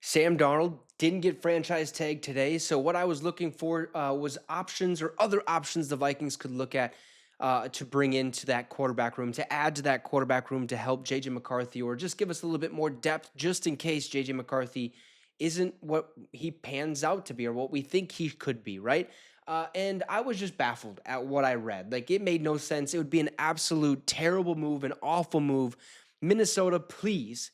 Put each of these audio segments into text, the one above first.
Sam Darnold didn't get franchise tag today, so what I was looking for was options or other options the Vikings could look at to bring into that quarterback room, to add to that quarterback room to help JJ McCarthy, or just give us a little bit more depth, just in case JJ McCarthy isn't what he pans out to be or what we think he could be, right? And I was just baffled at what I read. Like, it made no sense. It would be an absolute terrible move, an awful move. Minnesota, please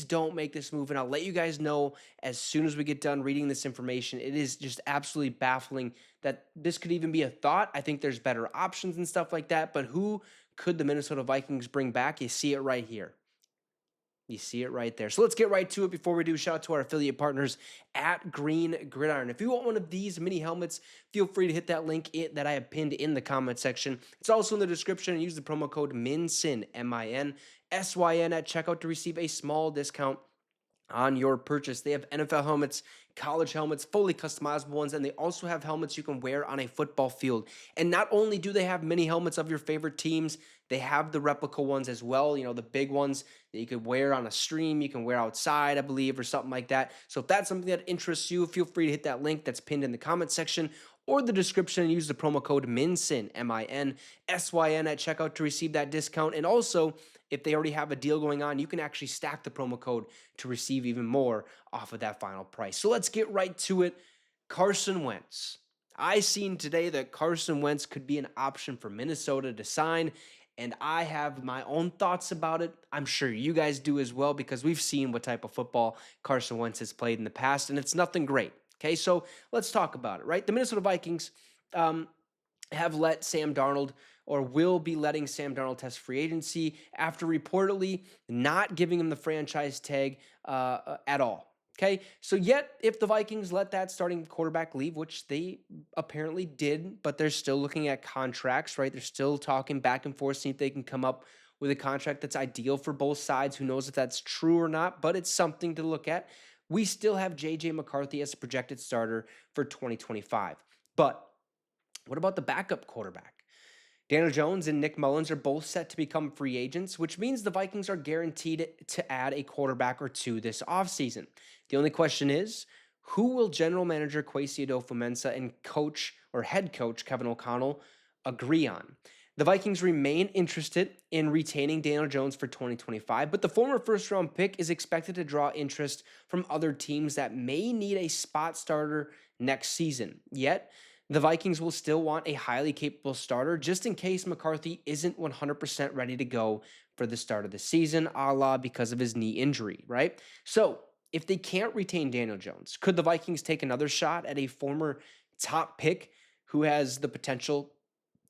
don't make this move. And I'll let you guys know as soon as we get done reading this information. It is just absolutely baffling that this could even be a thought. I think there's better options and stuff like that. But who could the Minnesota Vikings bring back? You see it right here. You see it right there. So let's get right to it. Before we do, shout out to our affiliate partners at Green Gridiron. If you want one of these mini helmets, feel free to hit that link that I have pinned in the comment section. It's also in the description, and use the promo code MINSYN, MINSYN, at checkout to receive a small discount on your purchase. They have NFL helmets, college helmets, fully customizable ones, and they also have helmets you can wear on a football field. And not only do they have mini helmets of your favorite teams, they have the replica ones as well, the big ones that you could wear on a stream, you can wear outside, I believe, or something like that. So if that's something that interests you, feel free to hit that link that's pinned in the comment section or the description and use the promo code MINSYN, MINSYN, at checkout to receive that discount. And also, if they already have a deal going on, you can actually stack the promo code to receive even more off of that final price. So let's get right to it. Carson Wentz. I seen today that Carson Wentz could be an option for Minnesota to sign, and I have my own thoughts about it. I'm sure you guys do as well, because we've seen what type of football Carson Wentz has played in the past, and it's nothing great. Okay, so let's talk about it, right? The Minnesota Vikings have let Sam Darnold, or will be letting Sam Darnold test free agency after reportedly not giving him the franchise tag at all. Okay, so yet if the Vikings let that starting quarterback leave, which they apparently did, but they're still looking at contracts, right? They're still talking back and forth, seeing if they can come up with a contract that's ideal for both sides. Who knows if that's true or not, but it's something to look at. We still have JJ McCarthy as a projected starter for 2025. But what about the backup quarterback? Daniel Jones and Nick Mullins are both set to become free agents, which means the Vikings are guaranteed to add a quarterback or two this offseason. The only question is, who will general manager Kwesi Adolfo-Mensah and coach or head coach Kevin O'Connell agree on? The Vikings remain interested in retaining Daniel Jones for 2025, but the former first-round pick is expected to draw interest from other teams that may need a spot starter next season. Yet, the Vikings will still want a highly capable starter just in case McCarthy isn't 100% ready to go for the start of the season, a la because of his knee injury, right? So, if they can't retain Daniel Jones, could the Vikings take another shot at a former top pick who has the potential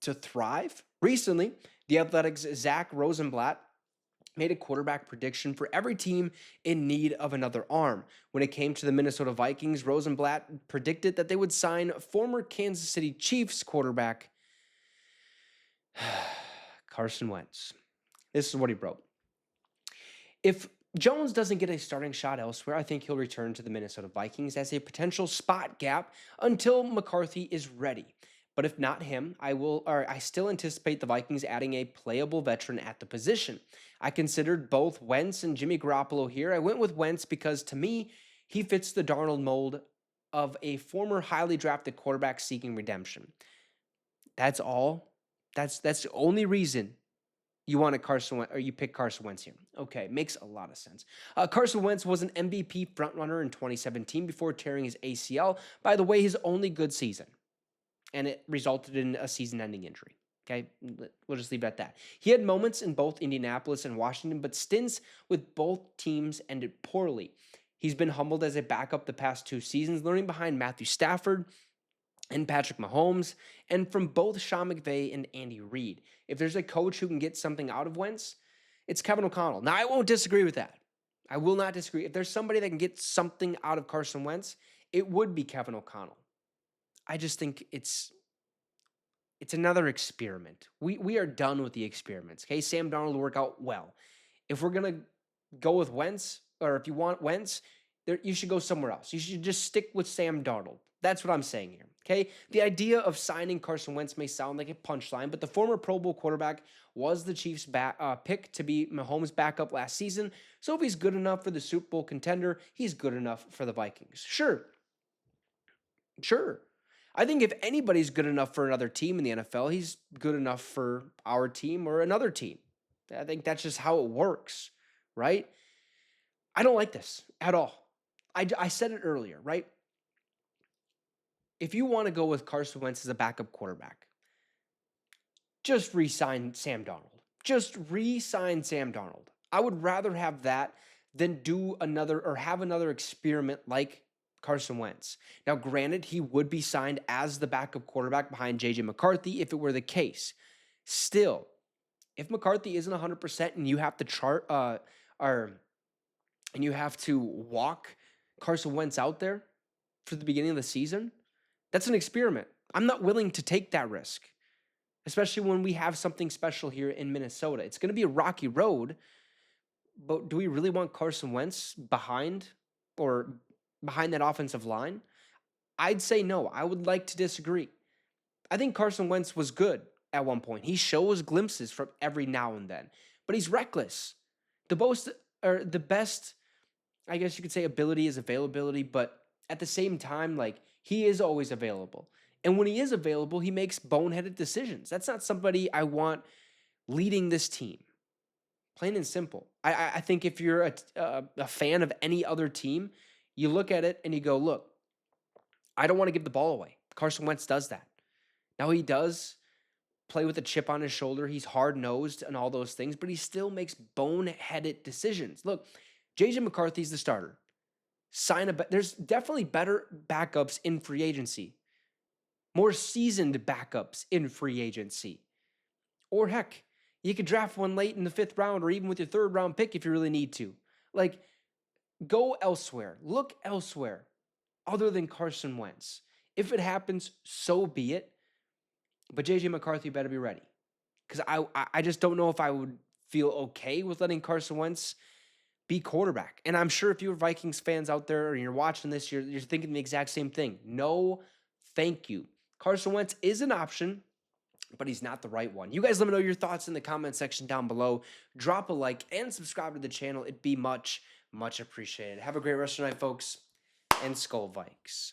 to thrive? Recently, the Athletics' Zach Rosenblatt made a quarterback prediction for every team in need of another arm. When it came to the Minnesota Vikings, Rosenblatt predicted that they would sign former Kansas City Chiefs quarterback Carson Wentz. This is what he wrote. If Jones doesn't get a starting shot elsewhere, I think he'll return to the Minnesota Vikings as a potential spot gap until McCarthy is ready. But if not him, I still anticipate the Vikings adding a playable veteran at the position. I considered both Wentz and Jimmy Garoppolo here. I went with Wentz because, to me, he fits the Darnold mold of a former highly drafted quarterback seeking redemption. That's all. That's the only reason you wanted Carson Wentz, or you picked Carson Wentz here. Okay, makes a lot of sense. Carson Wentz was an MVP frontrunner in 2017 before tearing his ACL. By the way, his only good season, and it resulted in a season-ending injury. Okay, we'll just leave it at that. He had moments in both Indianapolis and Washington, but stints with both teams ended poorly. He's been humbled as a backup the past 2 seasons, learning behind Matthew Stafford and Patrick Mahomes, and from both Sean McVay and Andy Reid. If there's a coach who can get something out of Wentz, it's Kevin O'Connell. Now, I won't disagree with that. I will not disagree. If there's somebody that can get something out of Carson Wentz, it would be Kevin O'Connell. I just think it's another experiment. We are done with the experiments. Okay, Sam Darnold will work out well. If we're gonna go with Wentz, or if you want Wentz, you should go somewhere else. You should just stick with Sam Darnold. That's what I'm saying here. Okay, the idea of signing Carson Wentz may sound like a punchline, but the former Pro Bowl quarterback was the Chiefs' pick to be Mahomes' backup last season. So if he's good enough for the Super Bowl contender, he's good enough for the Vikings. Sure. I think if anybody's good enough for another team in the NFL, he's good enough for our team or another team. I think that's just how it works, right? I don't like this at all. I said it earlier, right? If you want to go with Carson Wentz as a backup quarterback, just re-sign Sam Darnold. Just re-sign Sam Darnold. I would rather have that than do another or have another experiment like Carson Wentz. Now, granted, he would be signed as the backup quarterback behind JJ McCarthy if it were the case. Still, if McCarthy isn't 100% and you have to and you have to walk Carson Wentz out there for the beginning of the season, that's an experiment. I'm not willing to take that risk, especially when we have something special here in Minnesota. It's going to be a rocky road, but do we really want Carson Wentz behind that offensive line? I'd say no. I would like to disagree. I think Carson Wentz was good at one point. He shows glimpses from every now and then, but he's reckless. The best, I guess you could say, ability is availability, but at the same time, like, he is always available. And when he is available, he makes boneheaded decisions. That's not somebody I want leading this team. Plain and simple. I think if you're a fan of any other team, you look at it and you go, look, I don't want to give the ball away. Carson Wentz does that. Now, he does play with a chip on his shoulder. He's hard-nosed and all those things, but he still makes boneheaded decisions. Look, JJ McCarthy's the starter. There's definitely better backups in free agency. More seasoned backups in free agency. Or heck, you could draft one late in the 5th round or even with your 3rd round pick if you really need to. Like, go elsewhere. Look elsewhere other than Carson Wentz. If it happens, so be it. But JJ McCarthy better be ready. Because I just don't know if I would feel okay with letting Carson Wentz be quarterback. And I'm sure if you're Vikings fans out there or you're watching this, you're thinking the exact same thing. No, thank you. Carson Wentz is an option, but he's not the right one. You guys let me know your thoughts in the comment section down below. Drop a like and subscribe to the channel. It'd be much, much appreciated. Have a great rest of the night, folks, and Skull Vikes.